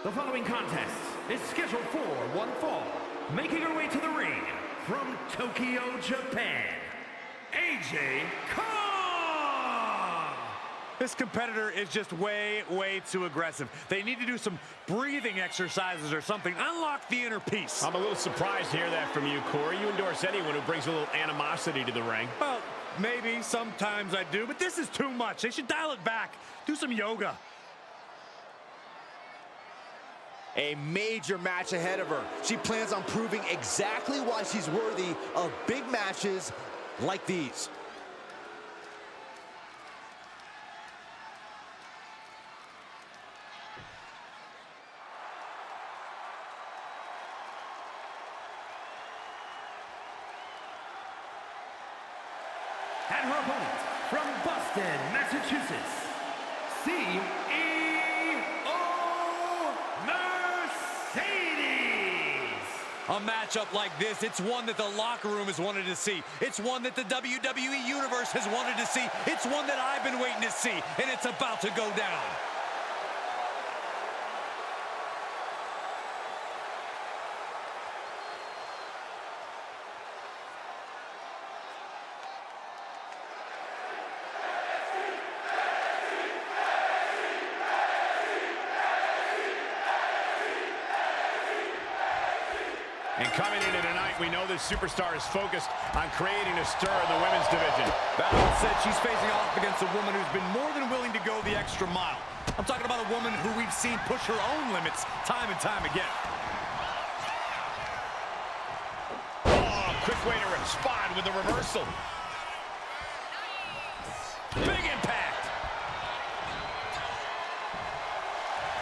The following contest is scheduled for one fall. Making her way to the ring from Tokyo, Japan, AJ Kong! This competitor is just way too aggressive. They need to do some breathing exercises or something. Unlock the inner peace. I'm a little surprised to hear that from you, Corey. You endorse anyone who brings a little animosity to the ring. Well, maybe, sometimes I do, but this is too much. They should dial it back. Do some yoga. A major match ahead of her. She plans on proving exactly why she's worthy of big matches like these. And her opponent from Boston, Massachusetts, CEO Mercedes. A matchup like this, it's one that the locker room has wanted to see. It's one that the WWE Universe has wanted to see. It's one that I've been waiting to see, and it's about to go down. And coming into tonight, we know this superstar is focused on creating a stir in the women's division. That all said, she's facing off against a woman who's been more than willing to go the extra mile. I'm talking about a woman who we've seen push her own limits time and time again. Oh, quick way to respond with the reversal. Big impact.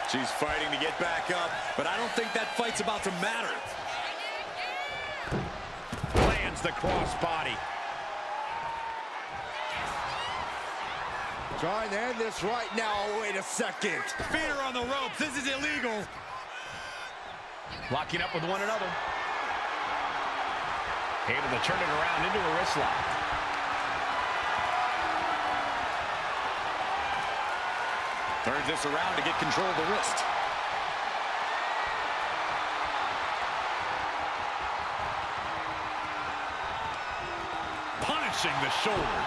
She's fighting to get back up, but I don't think that fight's about to matter. The crossbody. Trying to end this right now. Oh, wait a second. Feet her on the ropes. This is illegal. Locking up with one another. Able to turn it around into a wrist lock. Turns this around to get control of the wrist. The shoulder.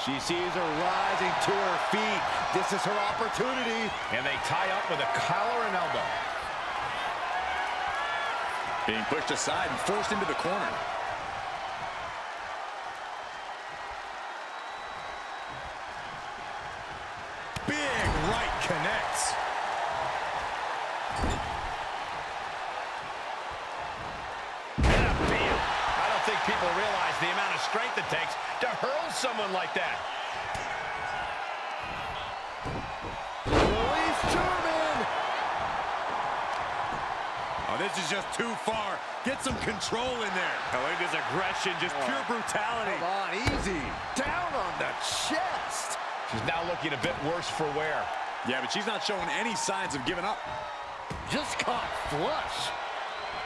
She sees her rising to her feet. This is her opportunity. And they tie up with a collar and elbow. Being pushed aside and forced into the corner. Big right connects. People realize the amount of strength it takes to hurl someone like that. Release German. Oh, this is just too far. Get some control in there. Oh, look at this aggression, just pure brutality. Come on, easy. Down on the chest. She's now looking a bit worse for wear. Yeah, but she's not showing any signs of giving up. Just caught flush.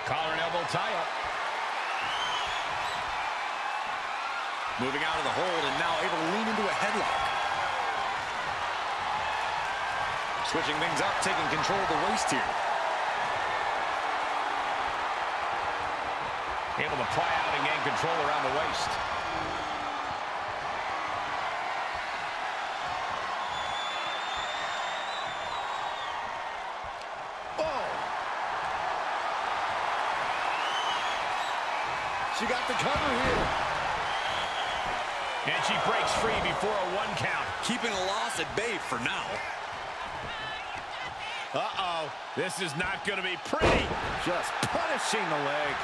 Collar and elbow tie-up. Moving out of the hold and now able to lean into a headlock. Switching things up, taking control of the waist here. Able to pry out and gain control around the waist. Oh! She got the cover here. And she breaks free before a 1 count. Keeping a loss at bay for now. Uh-oh. This is not going to be pretty. Just punishing the leg.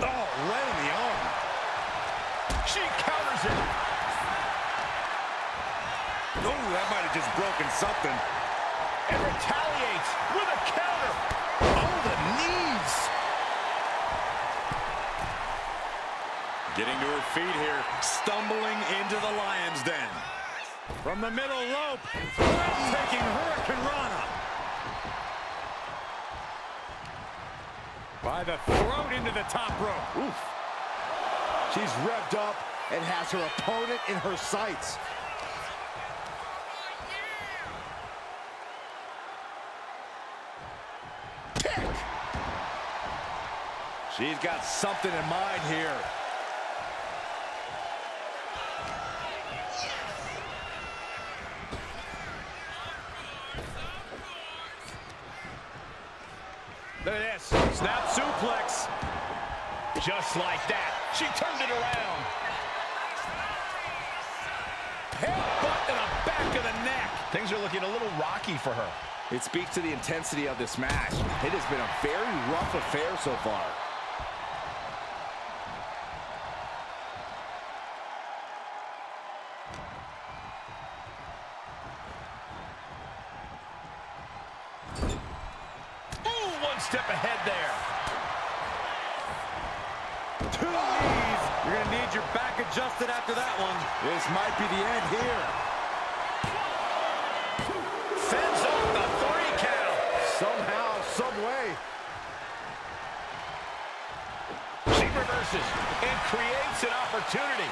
Oh, right in the arm. She counters it. Oh, that might have just broken something. And retaliates with a counter. Oh, the knees. Getting to her feet here, stumbling into the lion's den. From the middle rope, breathtaking Hurricane Rana. By the throat into the top rope. Oof. She's revved up and has her opponent in her sights. She's got something in mind here. Look at this. Snap suplex. Just like that. She turned it around. Headbutt to the back of the neck. Things are looking a little rocky for her. It speaks to the intensity of this match. It has been a very rough affair so far. Step ahead there. Two knees. You're going to need your back adjusted after that one. This might be the end here. Fends off the 3 count. Somehow, some way. She reverses and creates an opportunity.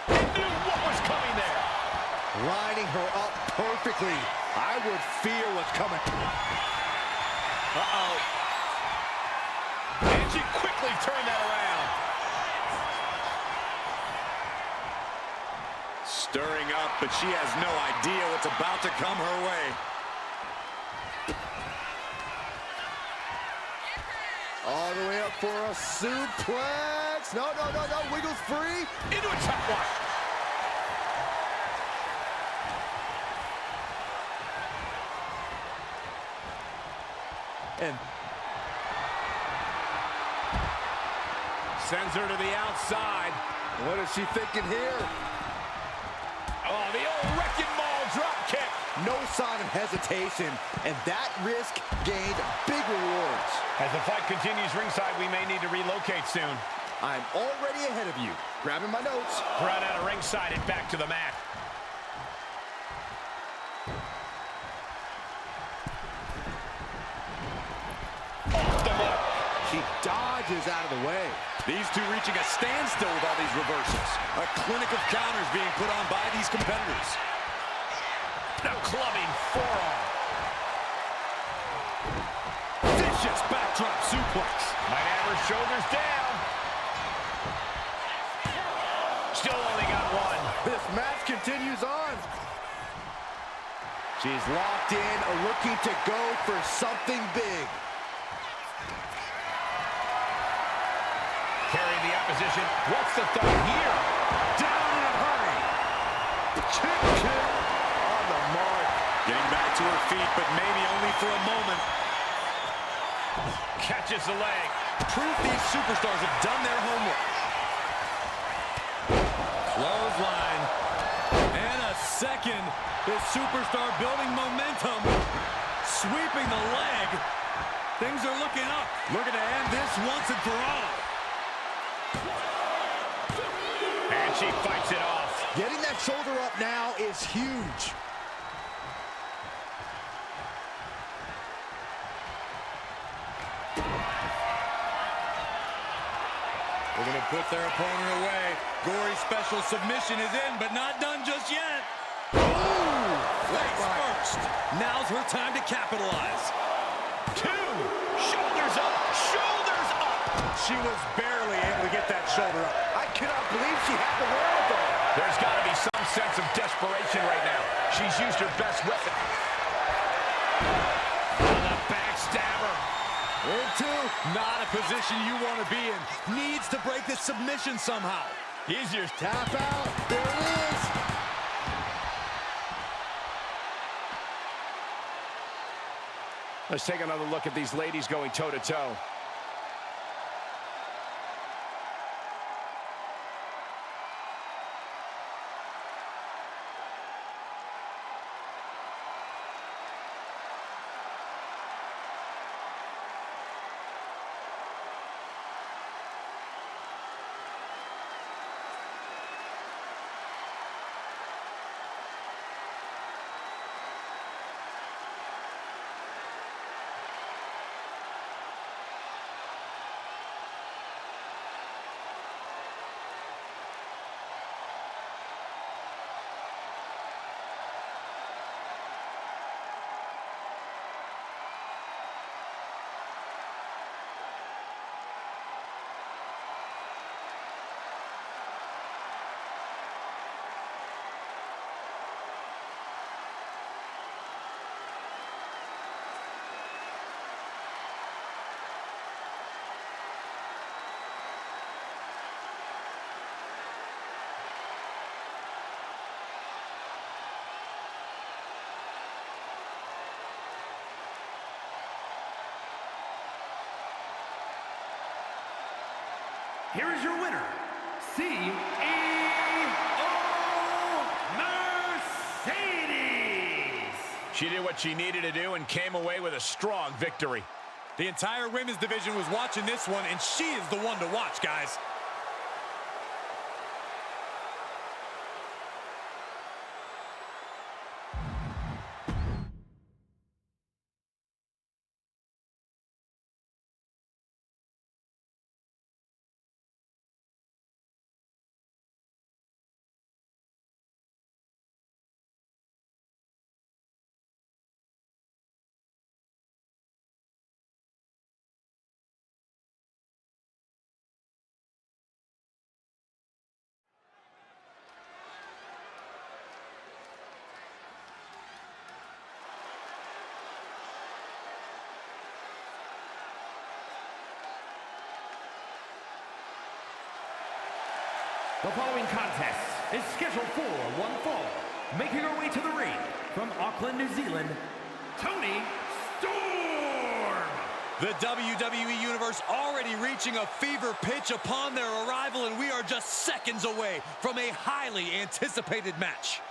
He knew what was coming there. Lining her up perfectly. I would feel what's coming. Uh-oh. And she quickly turned that around. Stirring up, but she has no idea what's about to come her way. All the way up for a suplex. No, no, no, no. Wiggles free. Into a top one. And sends her to the outside. what is she thinking here? Oh, the old wrecking ball drop kick. No sign of hesitation, and that risk gained big rewards. As the fight continues ringside, we may need to relocate soon. I'm already ahead of you. Grabbing my notes. Run out of ringside and back to the mat. She dodges out of the way. These two reaching a standstill with all these reversals. A clinic of counters being put on by these competitors. The clubbing forearm. Vicious backdrop suplex. Might have her shoulders down. Still only got one. This match continues on. She's locked in, looking to go for something big. Carrying the opposition. What's the thought here? Down in a hurry. Kick on the mark. Getting back to her feet, but maybe only for a moment. Catches the leg. Proof these superstars have done their homework. Clothesline. And a second. This superstar building momentum. Sweeping the leg. Things are looking up. Looking to end this once and for all. And she fights it off. Getting that shoulder up now is huge. They're going to put their opponent away. Gory special submission is in, but not done just yet. Ooh, face first. Now's her time to capitalize. 2. Shoulders up. Shoulders up. She was barely able to get that shoulder up. I cannot believe she had the wherewithal. There's got to be some sense of desperation right now. She's used her best weapon. The backstabber. Into. Not a position you want to be in. Needs to break this submission somehow. Easier. Tap out. There it is. Let's take another look at these ladies going toe-to-toe. here is your winner, CEO Mercedes. She did what she needed to do and came away with a strong victory. The entire women's division was watching this one, and she is the one to watch, guys. The following contest is scheduled for one fall. Making her way to the ring from Auckland, New Zealand, Toni Storm. The WWE Universe already reaching a fever pitch upon their arrival, and we are just seconds away from a highly anticipated match.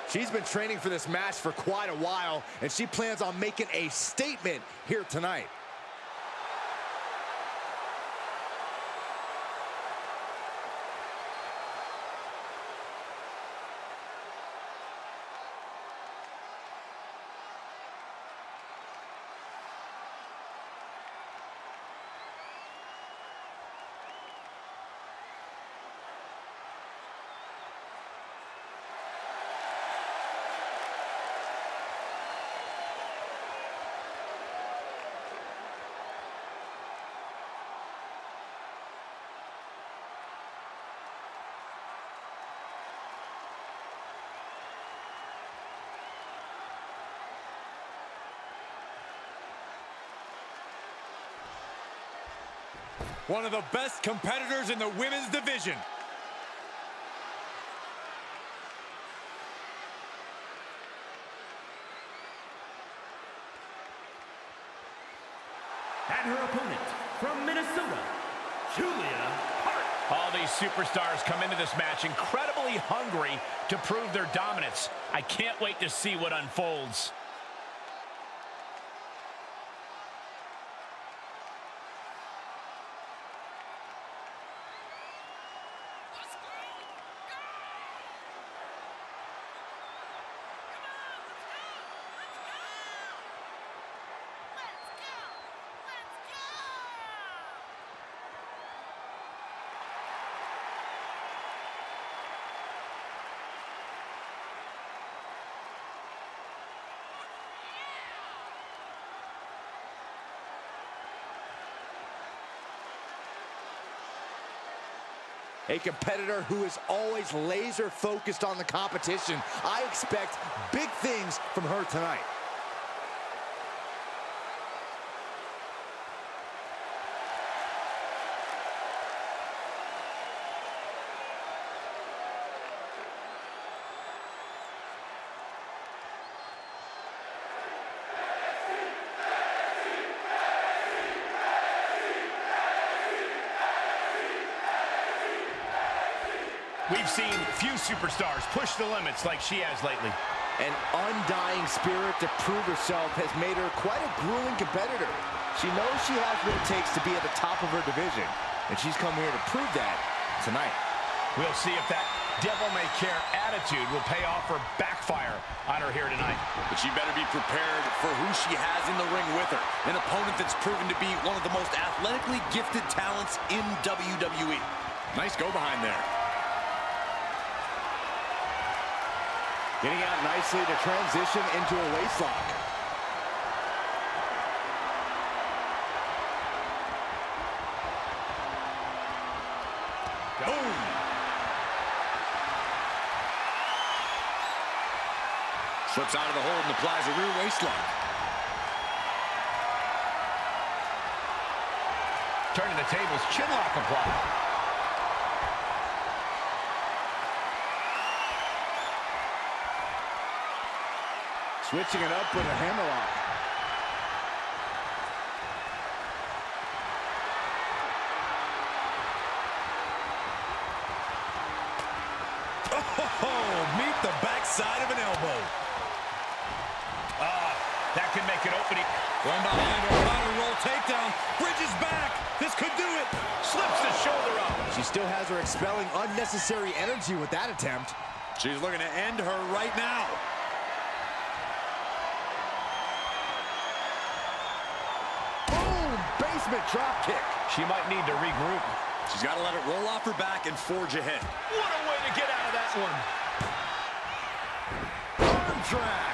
She's been training for this match for quite a while, and she plans on making a statement here tonight. One of the best competitors in the women's division. And her opponent from Minnesota, Julia Hart. All these superstars come into this match incredibly hungry to prove their dominance. I can't wait to see what unfolds. A competitor who is always laser focused on the competition. I expect big things from her tonight. We've seen few superstars push the limits like she has lately. An undying spirit to prove herself has made her quite a grueling competitor. She knows she has what it takes to be at the top of her division, and she's come here to prove that tonight. We'll see if that devil-may-care attitude will pay off or backfire on her here tonight. But she better be prepared for who she has in the ring with her. An opponent that's proven to be one of the most athletically gifted talents in WWE. Nice go behind there. Getting out nicely to transition into a waistlock. Boom! Slips out of the hold and applies a rear waistlock. Turning the tables, chinlock applied. Switching it up with a hammerlock. Oh, meet the backside of an elbow. That can make an opening. From behind a counter roll takedown. Bridges back. This could do it. Slips the shoulder up. She still has her expelling unnecessary energy with that attempt. She's looking to end her right now. Boom! Basement drop kick. She might need to regroup. She's got to let it roll off her back and forge ahead. What a way to get out of that one. Arm drag.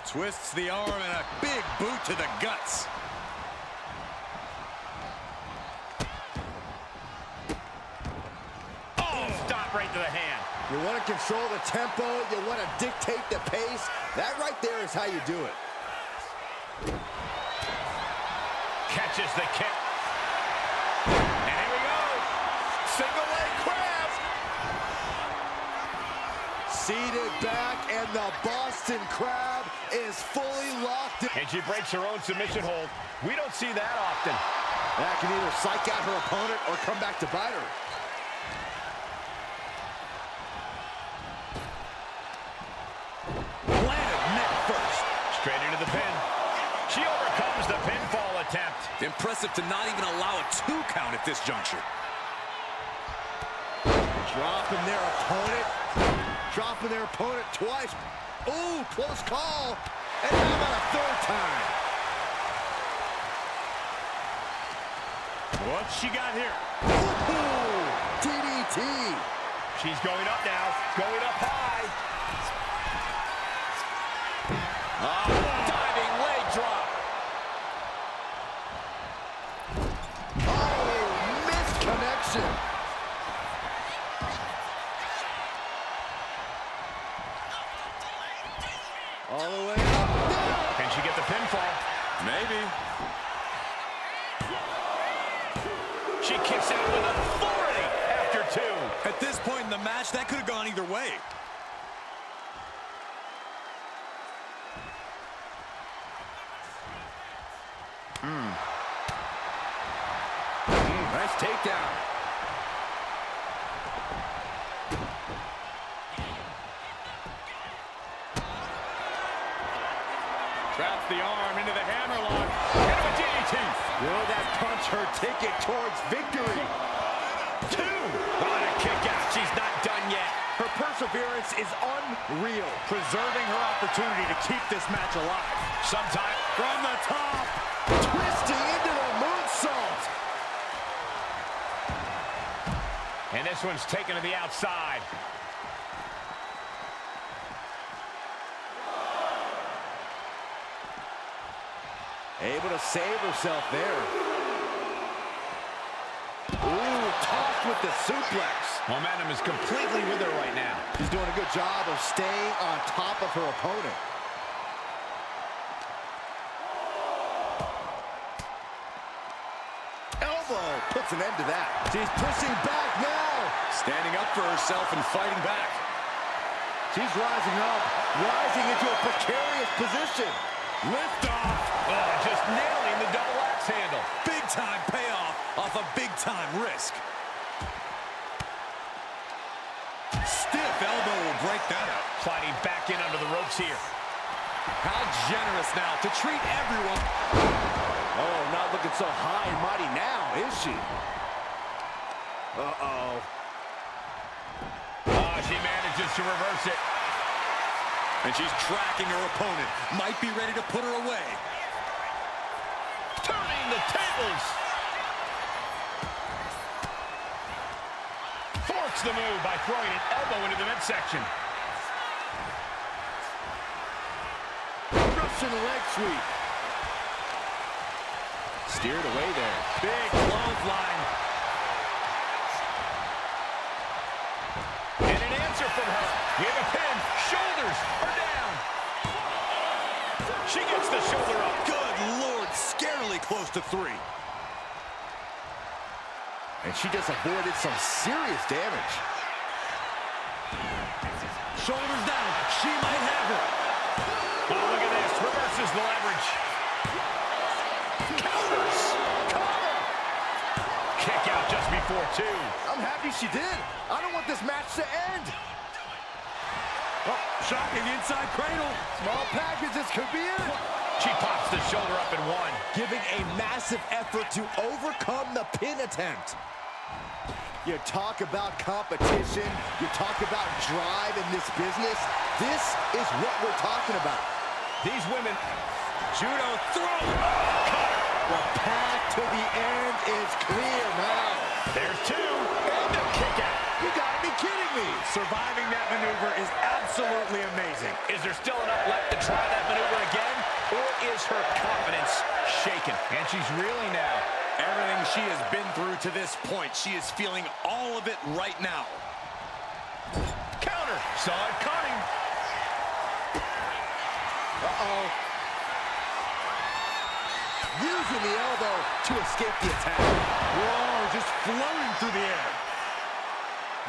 Twists the arm and a big boot to the guts. Oh, stop right to the hand. You want to control the tempo. You want to dictate the pace. That right there is how you do it. Catches the kick. And here we go. Single leg crab. Seated back, and the Boston Crab is fully locked in. And she breaks her own submission hold. We don't see that often. That can either psych out her opponent or come back to bite her. Planted neck first. Straight into the pin. She overcomes the pinfall attempt. Impressive to not even allow a 2 count at this juncture. Dropping their opponent twice. Ooh, close call. And how about a third time? What's she got here? Ooh, DDT. She's going up now. Going up high. Diving leg drop. Oh, missed connection. All the way up. Can she get the pinfall? Maybe. She kicks out with authority after 2. At this point in the match, that could have gone either way. Nice takedown. Traps the arm into the hammerlock. Into a DDT. Will that punch her ticket towards victory? 2. On a kick out. She's not done yet. Her perseverance is unreal, preserving her opportunity to keep this match alive. Sometime From the top, twisting into the moonsault. And this one's taken to the outside. Able to save herself there. Ooh, tossed with the suplex. Momentum is completely with her right now. She's doing a good job of staying on top of her opponent. Elbow puts an end to that. She's pushing back now. Standing up for herself and fighting back. She's rising up, rising into a precarious position. Lift off. Oh, just nailing the double axe handle. Big time payoff off a big time risk. Stiff elbow will break that up. Sliding back in under the ropes here. How generous now to treat everyone. Oh, not looking so high and mighty now, is she? Uh-oh. Oh, she manages to reverse it. And she's tracking her opponent. Might be ready to put her away. Turning the tables. Forks the move by throwing an elbow into the midsection. Russian leg sweep. Steered away there. Big clothesline. And an answer from her. We have a pin. Shoulders are down. She gets the shoulder up. Good Lord, scarily close to 3. And she just avoided some serious damage. Shoulders down. She might have her. Oh, look at this. Reverses the leverage. Counters. Cover. Kick out just before 2. I'm happy she did. I don't want this match to end. Oh, shocking inside cradle. Small packages could be it. She pops the shoulder up in 1. Giving a massive effort to overcome the pin attempt. You talk about competition, you talk about drive in this business. This is what we're talking about. These women. Judo throw. The path to the end is clear now. There's 2. And the kick out. You gotta be kidding me. Surviving that maneuver is absolutely amazing. Is there still enough left to try that maneuver again? Or is her confidence shaken? And she's reeling now. Everything she has been through to this point, she is feeling all of it right now. Counter. Saw it coming. Uh-oh. Using the elbow to escape the attack. Whoa, just floating through the air.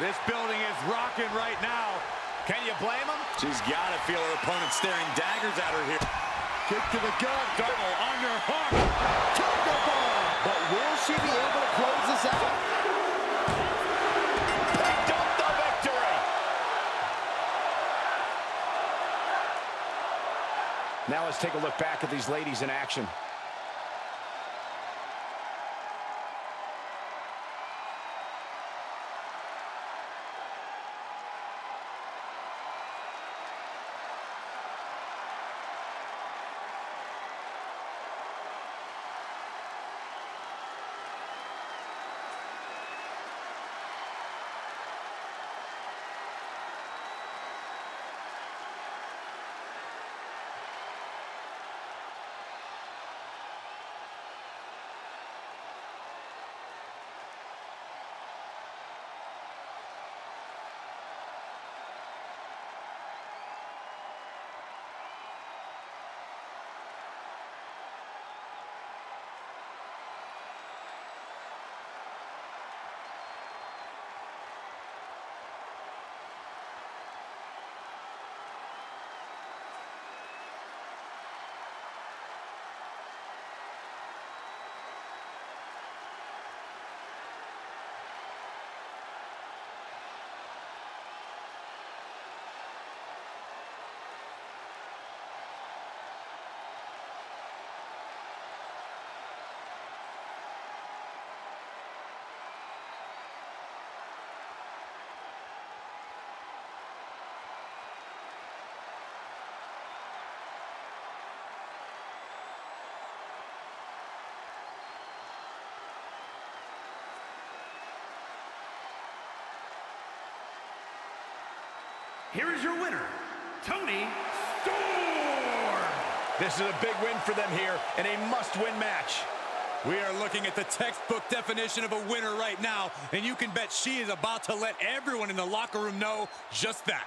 This building is rocking right now. Can you blame him? She's got to feel her opponent staring daggers at her here. Kick to the gut. Double underhook. Tiger bomb. But will she be able to close this out? Picked up the victory. Now let's take a look back at these ladies in action. Here is your winner, Toni Storm. This is a big win for them here and a must-win match. We are looking at the textbook definition of a winner right now, and you can bet she is about to let everyone in the locker room know just that.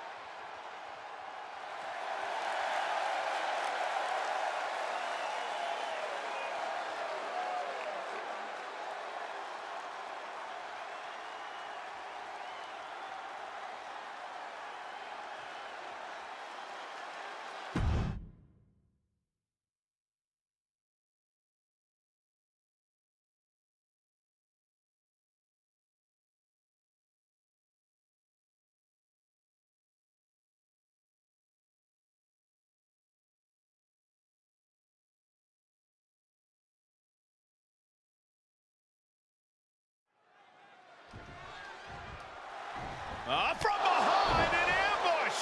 From behind, an ambush.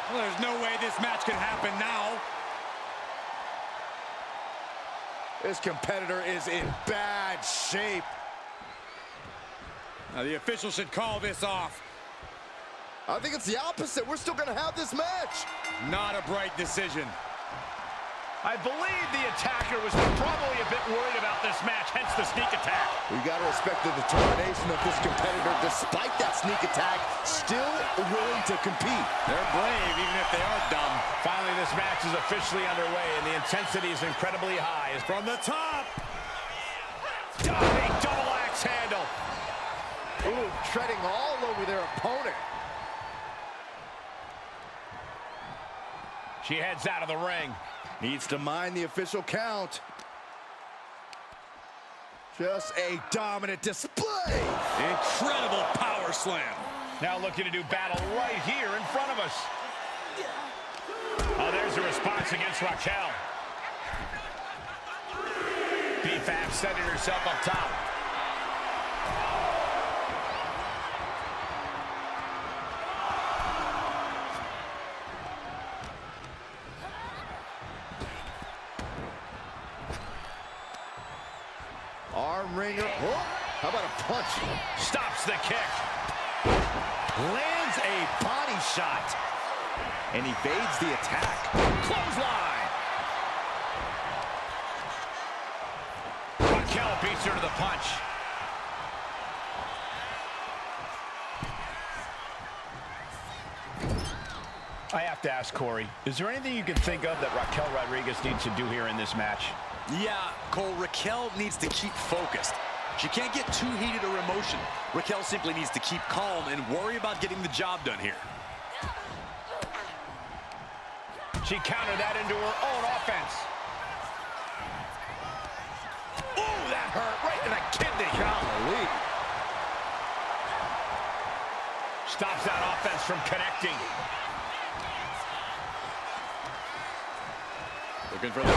Well, there's no way this match can happen now. This competitor is in bad shape. Now the official should call this off. I think it's the opposite. We're still going to have this match. Not a bright decision. I believe the attacker was probably a bit worried about this match, hence the sneak attack. We got to respect the determination of this competitor, despite that sneak attack, still willing to compete. They're brave, even if they are dumb. Finally, this match is officially underway, and the intensity is incredibly high. From the top. Diving double axe handle. Ooh, treading all over their opponent. She heads out of the ring. Needs to mind the official count. Just a dominant display. Incredible power slam. Now looking to do battle right here in front of us. Oh, there's a response against Raquel. B-Fab setting herself up top. Arm wringer. Oh, how about a punch? Stops the kick. Lands a body shot. And evades the attack. Clothesline. Raquel beats her to the punch. I have to ask Corey, is there anything you can think of that Raquel Rodriguez needs to do here in this match? Yeah, Cole, Raquel needs to keep focused. She can't get too heated or emotional. Raquel simply needs to keep calm and worry about getting the job done here. She countered that into her own offense. Ooh, that hurt right in the kidney. Golly. Stops that offense from connecting. Looking for the...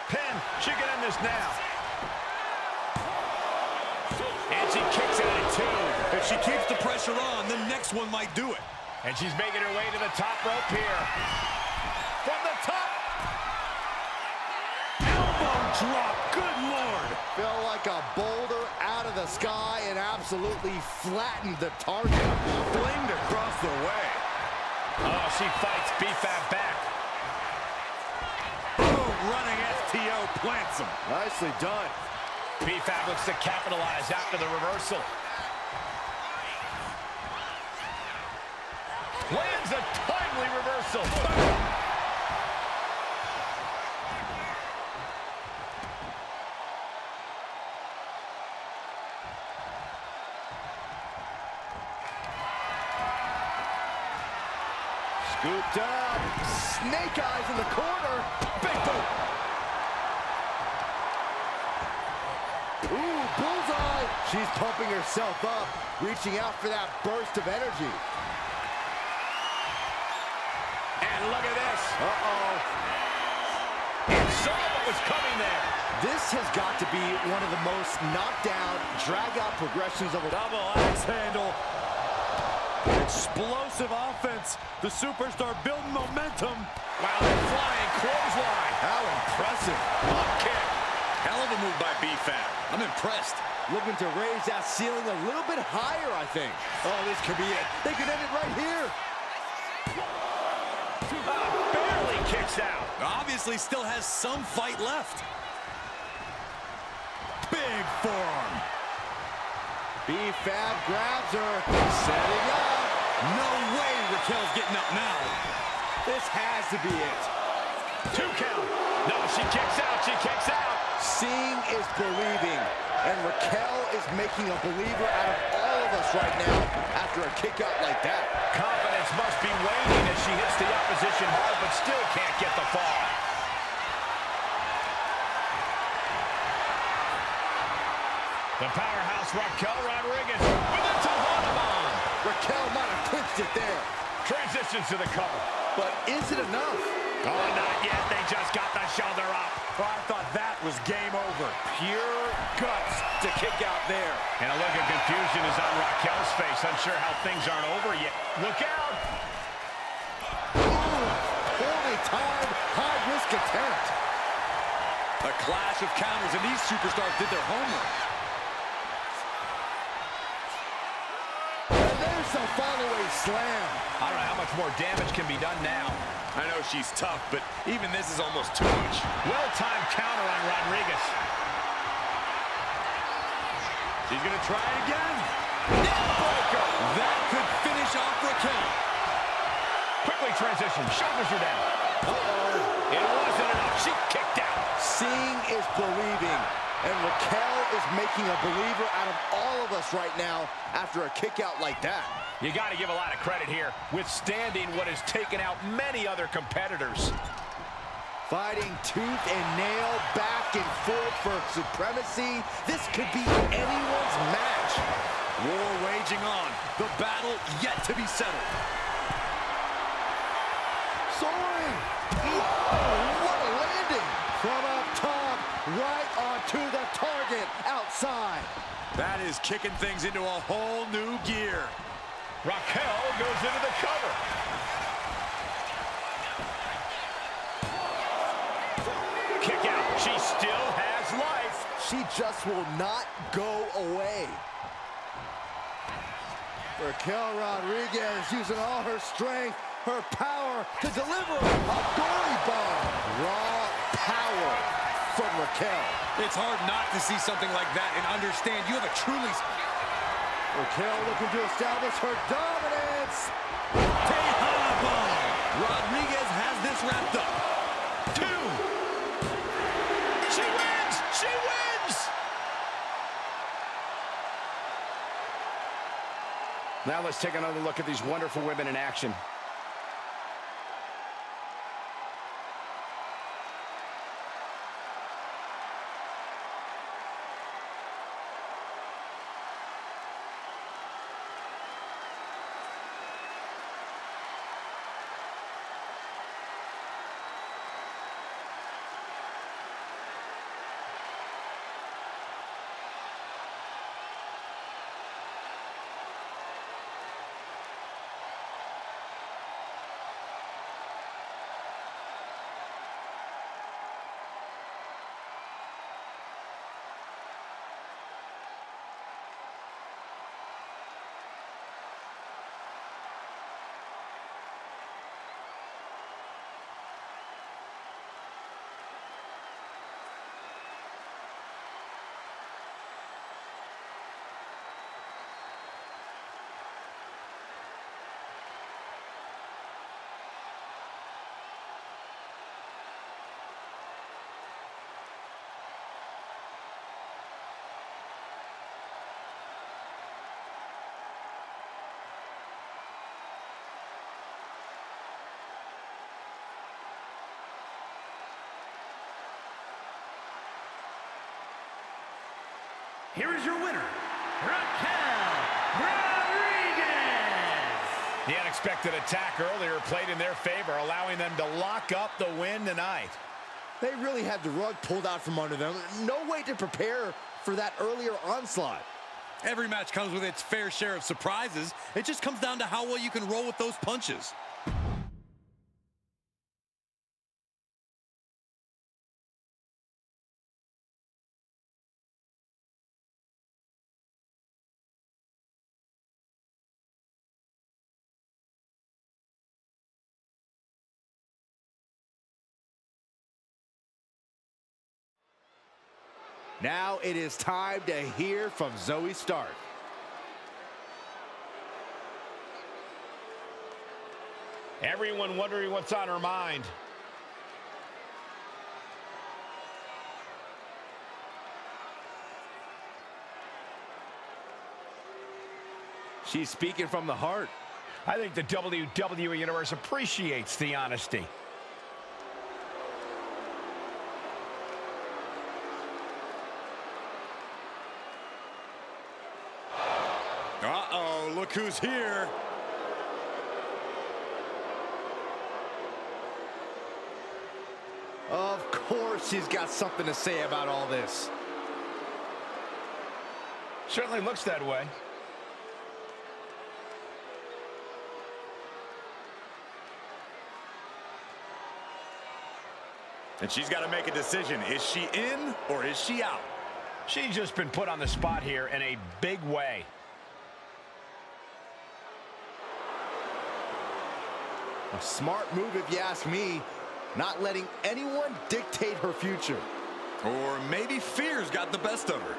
Pin, she can end this now. And she kicks out at two. If she keeps the pressure on, the next one might do it. And she's making her way to the top rope here. From the top. Elbow drop, good Lord. Fell like a boulder out of the sky and absolutely flattened the target. Flinged across the way. Oh, she fights B-Fab back. Boom, running STO plants him. Nicely done. B-Fab looks to capitalize after the reversal. Lands a timely reversal. Scooped up. Snake eyes in the corner. Big boot. Ooh, bullseye. She's pumping herself up, reaching out for that burst of energy. And look at this. Uh-oh. It saw what was coming there. This has got to be one of the most knockdown, drag-out progressions of a Double axe handle. Explosive offense. The superstar building momentum. Wow, they're flying clothesline. How impressive. Up kick. Hell of a move by B-Fab. I'm impressed. Looking to raise that ceiling a little bit higher, I think. Oh, this could be it. They could end it right here. Barely kicks out. Obviously still has some fight left. Big forearm. B-Fab grabs her, setting up. No way Raquel's getting up now. This has to be it. 2 count. No, she kicks out. She kicks out. Seeing is believing, and Raquel is making a believer out of all of us right now after a kick out like that. Confidence must be waning as she hits the opposition hard, but still can't get the fall. The powerhouse Raquel Rodriguez with a Tejana bomb. Raquel might have clinched it there. Transitions to the cover. But is it enough? Oh, not yet. They just got the shoulder up. Well, I thought that was game over. Pure guts to kick out there. And a look of confusion is on Raquel's face, unsure how things aren't over yet. Look out! Poorly timed, high-risk attempt. A clash of counters, and these superstars did their homework. And there's a follow-away slam. I don't know how much more damage can be done now. I know she's tough, but even this is almost too much. Well-timed counter on Rodriguez. She's going to try it again. Neckbreaker. That could finish off Raquel. Quickly transition. Shoulders are down. Uh-oh. It wasn't enough. She kicked out. Seeing is believing. And Raquel is making a believer out of all of us right now after a kick out like that. You got to give a lot of credit here, withstanding what has taken out many other competitors. Fighting tooth and nail, back and forth for supremacy. This could be anyone's match. War raging on. The battle yet to be settled. Soaring. Whoa, what a landing. From up top, right onto the target outside. That is kicking things into a whole new gear. Raquel goes into the cover. Kick out. She still has life. She just will not go away. Raquel Rodriguez using all her strength, her power to deliver a gory bomb. Raw power from Raquel. It's hard not to see something like that and understand you have a truly... Raquel looking to establish her dominance. Tejana bomb. Rodriguez has this wrapped up. 2. She wins! She wins! Now let's take another look at these wonderful women in action. Here is your winner, Raquel Rodriguez. The unexpected attack earlier played in their favor, allowing them to lock up the win tonight. They really had the rug pulled out from under them. No way to prepare for that earlier onslaught. Every match comes with its fair share of surprises. It just comes down to how well you can roll with those punches. Now it is time to hear from Zoe Stark. Everyone wondering what's on her mind. She's speaking from the heart. I think the WWE Universe appreciates the honesty. Uh-oh, look who's here. course she's got something to say about all this. Certainly looks that way. And she's got to make a decision. Is she in or is she out? She's just been put on the spot here in a big way. A smart move if you ask me. Not letting anyone dictate her future. Or maybe fear's got the best of her.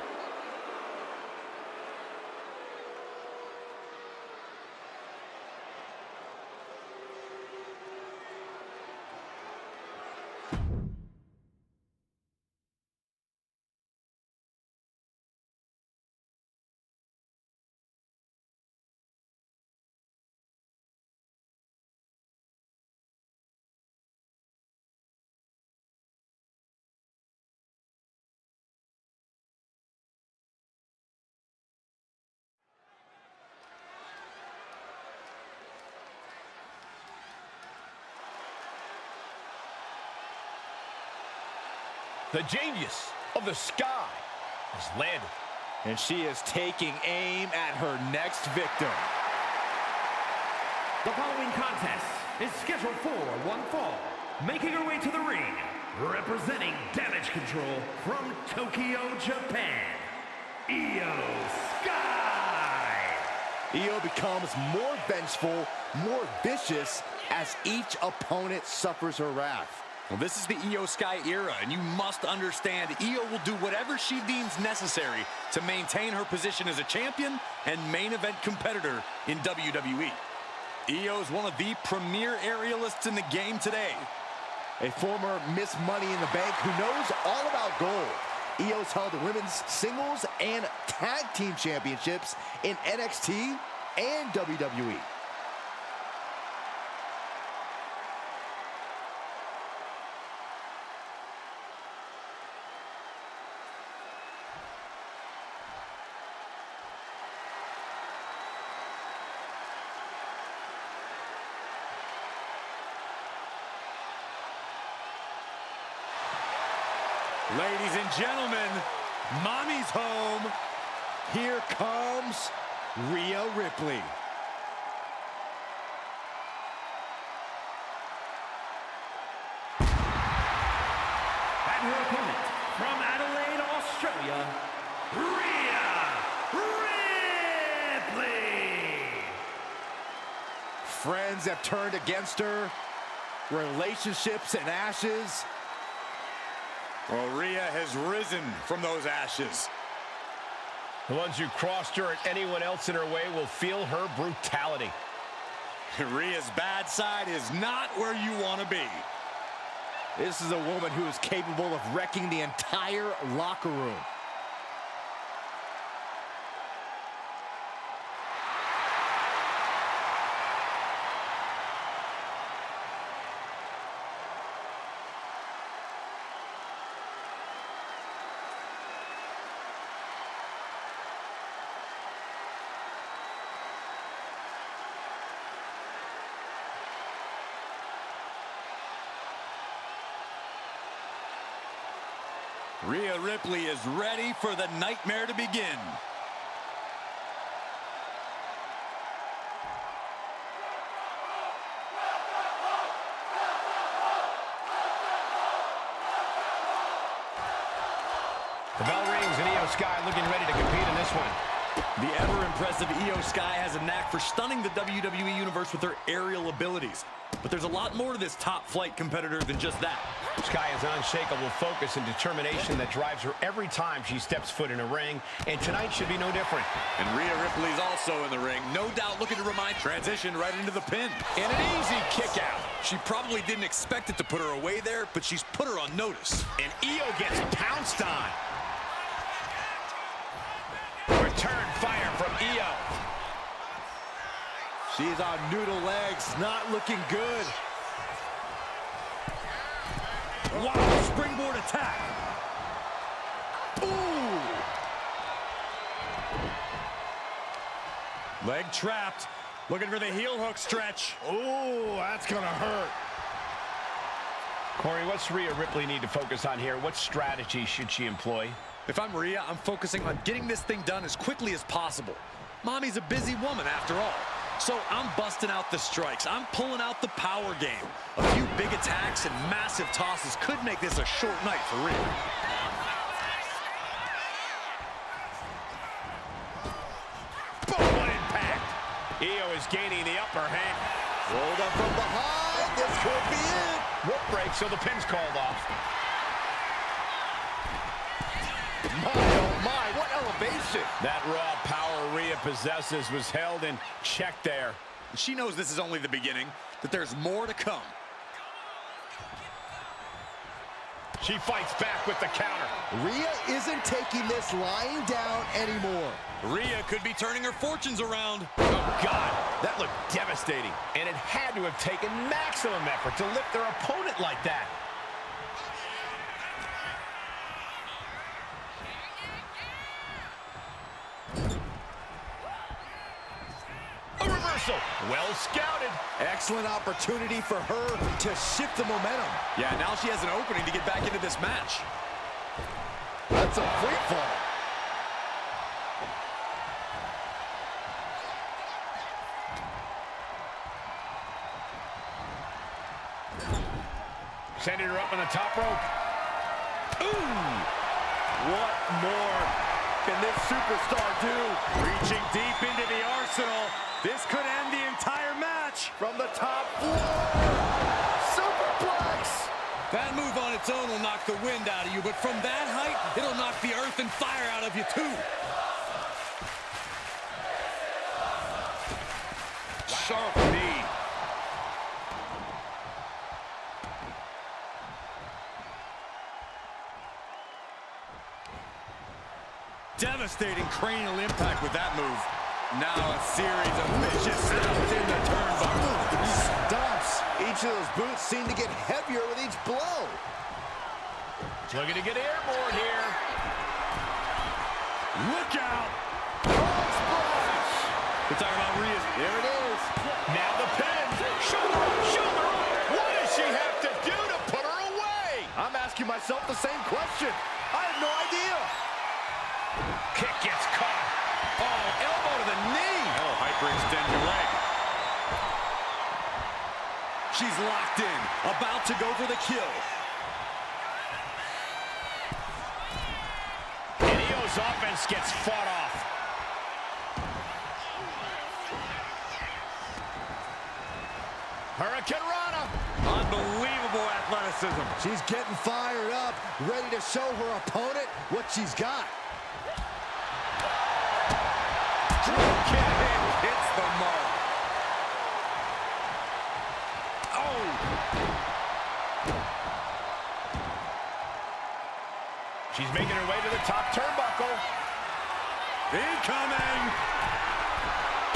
The genius of the sky has landed. And she is taking aim at her next victim. The following contest is scheduled for one fall. Making her way to the ring, representing Damage Control from Tokyo, Japan, Io Sky. Io becomes more vengeful, more vicious as each opponent suffers her wrath. Well, this is the Io Sky era, and you must understand Io will do whatever she deems necessary to maintain her position as a champion and main event competitor in WWE. Io is one of the premier aerialists in the game today. A former Miss Money in the Bank who knows all about gold. Io's held the women's singles and tag team championships in NXT and WWE. Ladies and gentlemen, Mommy's home. Here comes Rhea Ripley. And her opponent from Adelaide, Australia, Rhea Ripley. Friends have turned against her. Relationships in ashes. Well, Rhea has risen from those ashes. The ones who crossed her and anyone else in her way will feel her brutality. Rhea's bad side is not where you want to be. This is a woman who is capable of wrecking the entire locker room. Rhea Ripley is ready for the nightmare to begin. The bell rings and Io Sky looking ready to compete in this one. The ever-impressive Io Sky has a knack for stunning the WWE Universe with her aerial abilities. But there's a lot more to this top-flight competitor than just that. Sky has an unshakable focus and determination that drives her every time she steps foot in a ring, and tonight should be no different. And Rhea Ripley's also in the ring, no doubt looking to remind transition right into the pin. And an easy kick out. She probably didn't expect it to put her away there, but she's put her on notice. And Io gets pounced on. Return fire from Io. She's on noodle legs, not looking good. Wow, springboard attack. Ooh! Leg trapped. Looking for the heel hook stretch. Ooh, that's gonna hurt. Corey, what's Rhea Ripley need to focus on here? What strategy should she employ? If I'm Rhea, I'm focusing on getting this thing done as quickly as possible. Mommy's a busy woman after all. So I'm busting out the strikes. I'm pulling out the power game. A few big attacks and massive tosses could make this a short night for Rhea. Boom, what impact. Io is gaining the upper hand. Rolled up from behind. This could be it. Rope break, so the pin's called off. My, oh my, what elevation. That raw power Rhea possesses was held in check there. She knows this is only the beginning, that there's more to come. She fights back with the counter. Rhea isn't taking this lying down anymore. Rhea could be turning her fortunes around. Oh, God, that looked devastating. And it had to have taken maximum effort to lift their opponent like that. A reversal. Well scouted. Excellent opportunity for her to shift the momentum. Yeah, now she has an opening to get back into this match. That's a free fall. Sending her up on the top rope. Ooh! What more can this superstar do? Reaching deep into the arsenal. This could end the entire match. From the top floor. Superplex. That move on its own will knock the wind out of you, but from that height, it'll knock the earth and fire out of you too. Sharp knee. Devastating cranial impact with that move. Now a series of vicious stomps in the turnbuckle. Stomps. Each of those boots seem to get heavier with each blow. Looking to get airborne here. Look out! Frog splash. We're talking about Rhea's. There it is. Now the pin. Shoulder up, shoulder up. What does she have to do to put her away? I'm asking myself the same question. I have no idea. Kick gets caught. Oh, elbow to the knee. Oh, hyperextend your leg. She's locked in, about to go for the kill. And Io's offense gets fought off. Hurricane Rana. Unbelievable athleticism. She's getting fired up, ready to show her opponent what she's got. Drop kick hits the mark. Oh! She's making her way to the top turnbuckle. Incoming!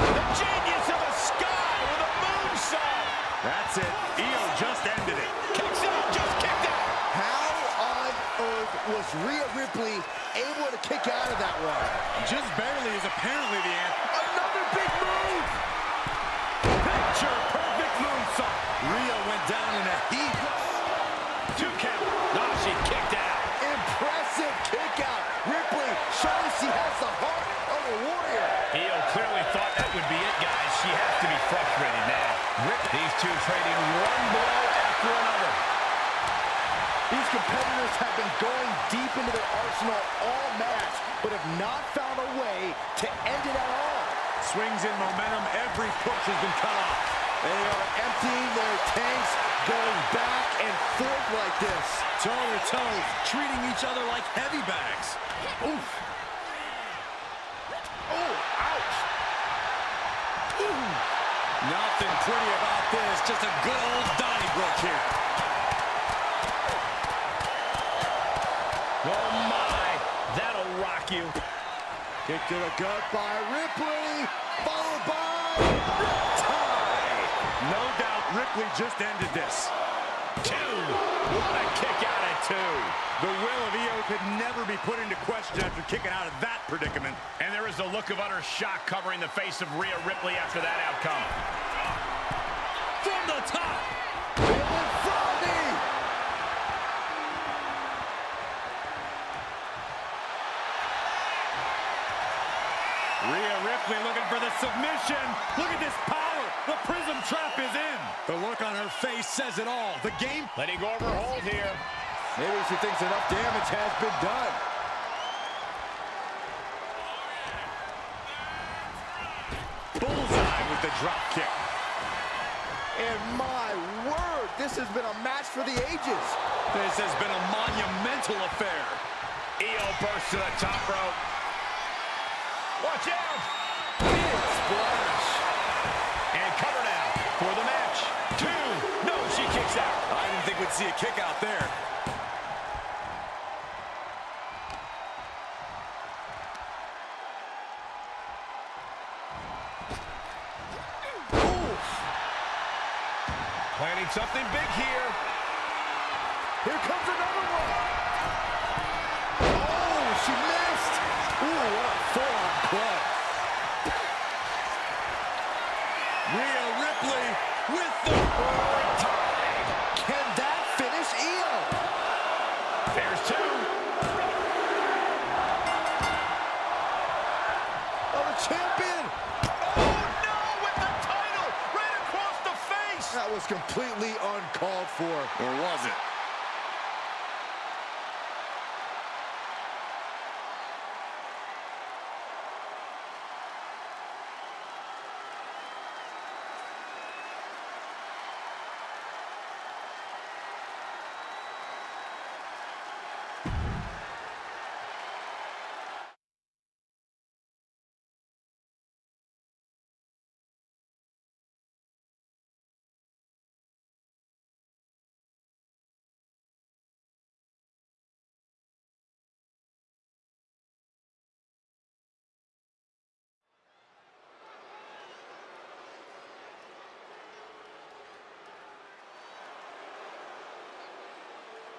The genius of the sky with a moonsault. That's it. Io just ended it. Kicks out, just kicked out. How on earth was Rhea Ripley able to kick out of that one? Just barely is apparently the answer. Another big move! Picture perfect moonsault. Rhea went down in a heap. 2 count. Now she kicked out. Impressive kick out. Ripley shows she has the heart of a warrior. Io clearly thought that would be it, guys. She has to be frustrated now. These two trading one blow after another. These competitors have been going deep into their arsenal all match, but have not found a way to end it at all. Swings in momentum. Every push has been cut off. They are emptying their tanks, going back and forth like this. Toe to toe, treating each other like heavy bags. Oof. Oh, ouch. Ooh. Nothing pretty about this. Just a good old Donnybrook here. Oh, my. That'll rock you. Kick to the gut by Ripley, followed by tie. No doubt Ripley just ended this. 2. What a kick out at 2. The will of Io could never be put into question after kicking out of that predicament. And there is the look of utter shock covering the face of Rhea Ripley after that outcome. From the top. Feeling froggy. submission. Look at this power. The prism trap is in. The look on her face says it all. The game. Letting go of her hold here. Maybe she thinks enough damage has been done. Bullseye with the drop kick. And my word, this has been a match for the ages. This has been a monumental affair. Io bursts to the top rope. Watch out! Big splash. And cover now for the match. 2. No, she kicks out. I didn't think we'd see a kick out there. Planning something big here. Here comes another one. Oh, she missed. Ooh, what a full-on club. Rhea Ripley with the Time. Can that finish Io? There's 2. Oh, the champion. Oh, no, with the title right across the face. That was completely uncalled for. Or was it?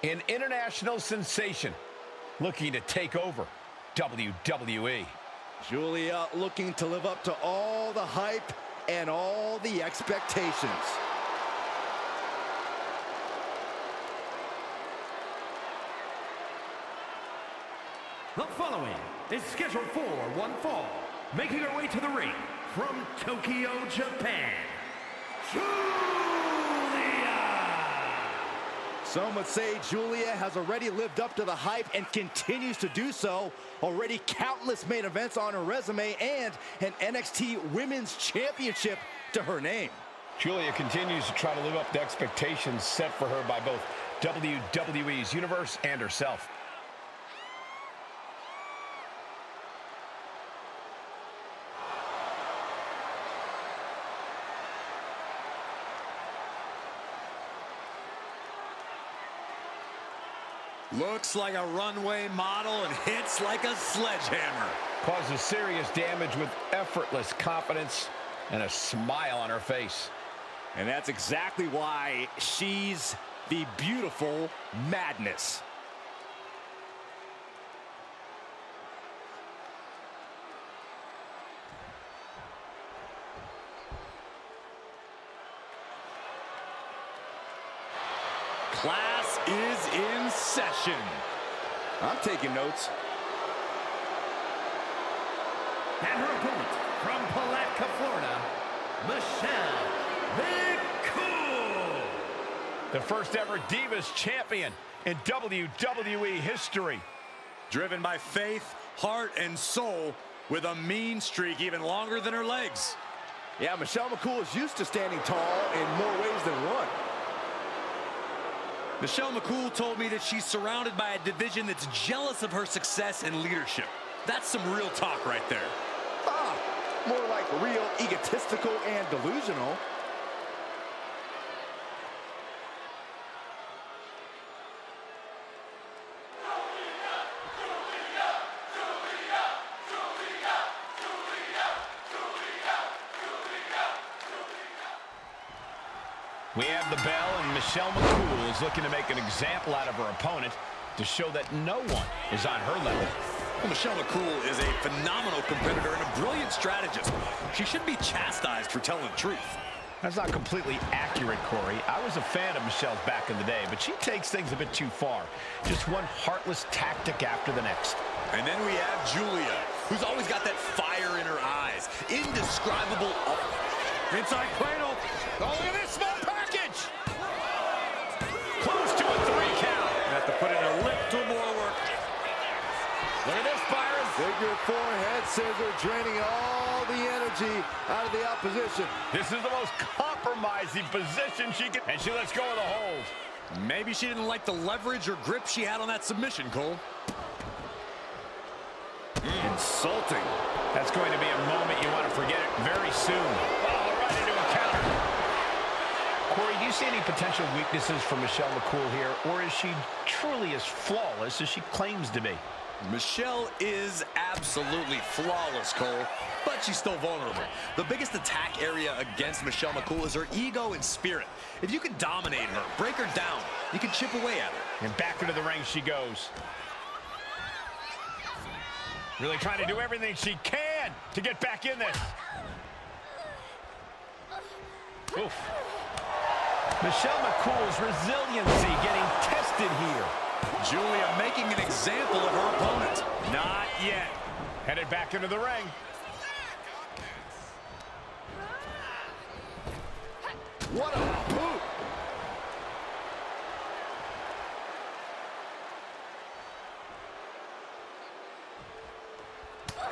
An international sensation looking to take over WWE. Julia looking to live up to all the hype and all the expectations. The following is scheduled for one fall, making her way to the ring from Tokyo, Japan, Some would say Julia has already lived up to the hype and continues to do so. Already countless main events on her resume and an NXT Women's Championship to her name. Julia continues to try to live up to expectations set for her by both WWE's Universe and herself. Looks like a runway model and hits like a sledgehammer. Causes serious damage with effortless confidence and a smile on her face. And that's exactly why she's the beautiful madness. Class is in session. I'm taking notes. and her opponent from Palatka, Florida, Michelle McCool. The first ever Divas champion in WWE history. Driven by faith, heart, and soul, with a mean streak even longer than her legs. Yeah, Michelle McCool is used to standing tall in more ways than one. Michelle McCool told me that she's surrounded by a division that's jealous of her success and leadership. That's some real talk right there. Ah, more like real egotistical and delusional. We have the bell, and Michelle McCool is looking to make an example out of her opponent to show that no one is on her level. Well, Michelle McCool is a phenomenal competitor and a brilliant strategist. She should be chastised for telling the truth. That's not completely accurate, Corey. I was a fan of Michelle's back in the day, but she takes things a bit too far. Just one heartless tactic after the next. And then we have Julia, who's always got that fire in her eyes. indescribable. Inside cradle. Oh, look at this small package. Close to a 3 count. Have to put in a little more work. Look at this, Byron. Figure 4 head scissor, draining all the energy out of the opposition. This is the most compromising position she can. And she lets go of the hold. Maybe she didn't like the leverage or grip she had on that submission, Cole. Insulting. That's going to be a moment you want to forget it very soon. Oh, right into a counter. Corey, do you see any potential weaknesses for Michelle McCool here, or is she truly as flawless as she claims to be? Michelle is absolutely flawless, Cole, but she's still vulnerable. The biggest attack area against Michelle McCool is her ego and spirit. If you can dominate her, break her down, you can chip away at her. And back into the ring she goes. Really trying to do everything she can to get back in this. Oof. Michelle McCool's resiliency getting tested here. Julia making an example of her opponent. Not yet. Headed back into the ring. What a boot.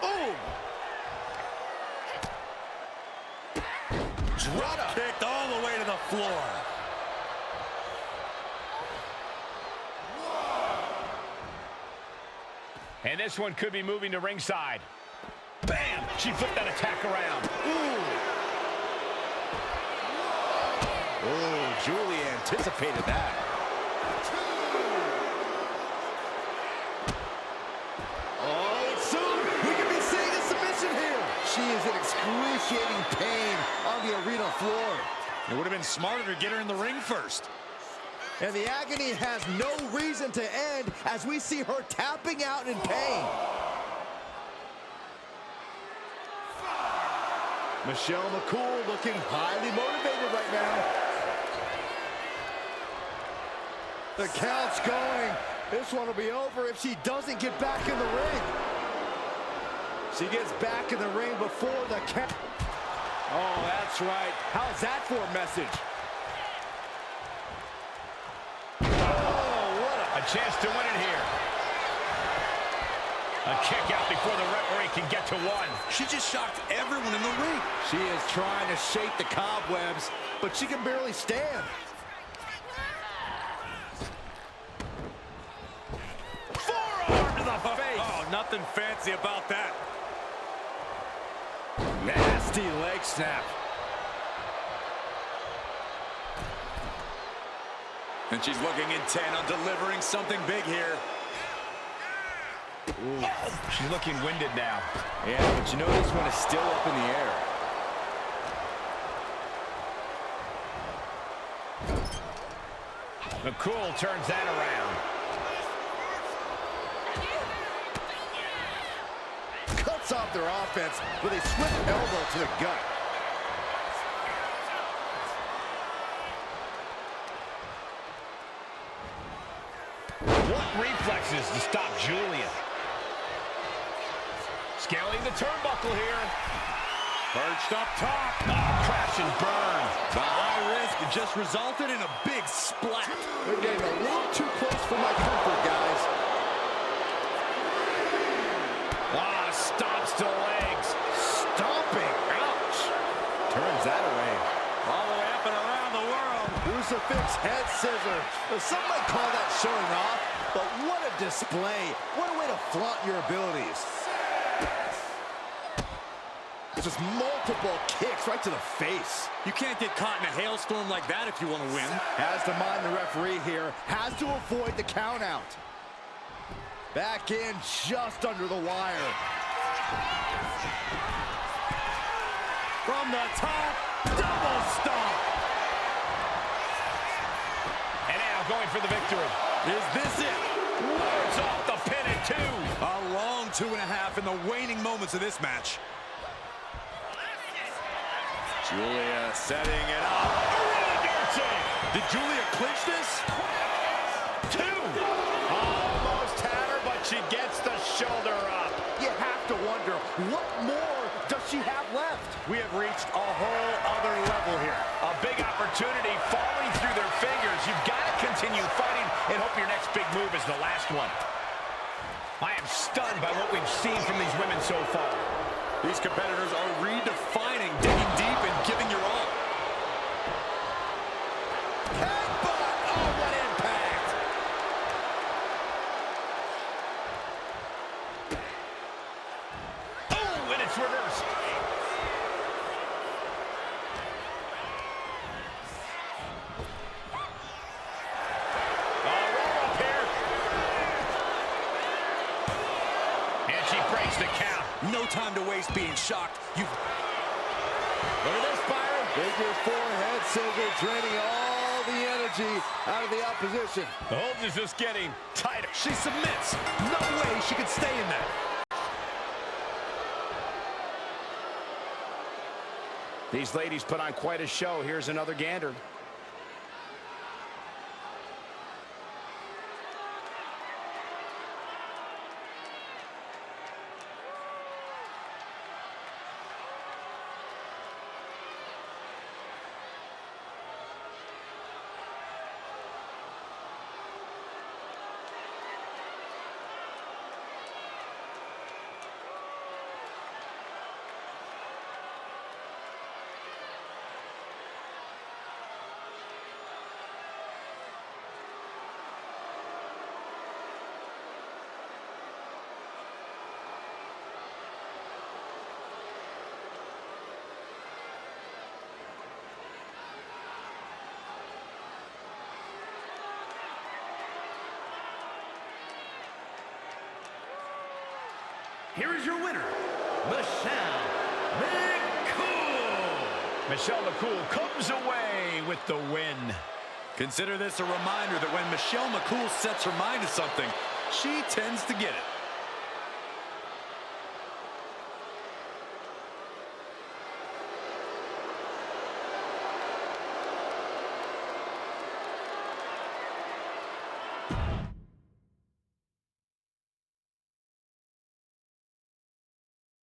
Boom. Drop kicked all the way to the floor. And this one could be moving to ringside. Bam! She flipped that attack around. Oh, Julia anticipated that. Oh, it's soon. We could be seeing a submission here. She is in excruciating pain on the arena floor. It would have been smarter to get her in the ring first. And the agony has no reason to end as we see her tapping out in pain. Michelle McCool looking highly motivated right now. The count's going. This one will be over if she doesn't get back in the ring. She gets back in the ring before the count. Oh, that's right. How's that for a message? A chance to win it here. A kick out before the referee can get to one. She just shocked everyone in the ring. She is trying to shake the cobwebs, but she can barely stand. Forearm to the face. Oh, nothing fancy about that. Nasty leg snap. And she's looking intent on delivering something big here. She's looking winded now. Yeah, but you know this one is still up in the air. McCool turns that around. Cuts off their offense with a swift elbow to the gut. What reflexes to stop Julia? Scaling the turnbuckle here. Perched up top. Oh, crash and burn. The high risk just resulted in a big splat. They're getting a little too close for my comfort, guys. Ah, stomps to the legs. Stomping. Ouch. Turns that away. All the way up and around the world. Crucifix head scissor. Well, some might call that showing off, but what a display. What a way to flaunt your abilities. Just multiple kicks right to the face. You can't get caught in a hailstorm like that if you want to win. Has to mind the referee here. Has to avoid the count out. Back in just under the wire. From the top, double stomp. And now going for the victory. Is this it? Wards off the pin at 2. A long 2.5 in the waning moments of this match. Julia setting it up. Did Julia clinch this? 2. Almost had her, but she gets the shoulder up. You have to wonder, what more does she she have left? We have reached a whole other level here. A big opportunity falling through their fingers. You've got to continue fighting and hope your next big move is the last one. I am stunned by what we've seen from these women so far. These competitors are redefining digging deep and giving your all. Headbutt! Oh, what impact! Oh, and it's reversed. Roll up here. And she breaks the count. No time to waste being shocked. Look at this, Byron. Figure four head scissor, draining all the energy out of the opposition. The hold is just getting tighter. She submits. No way she could stay in that. These ladies put on quite a show. Here's another gander. Here is your winner, Michelle McCool. Michelle McCool comes away with the win. Consider this a reminder that when Michelle McCool sets her mind to something, she tends to get it.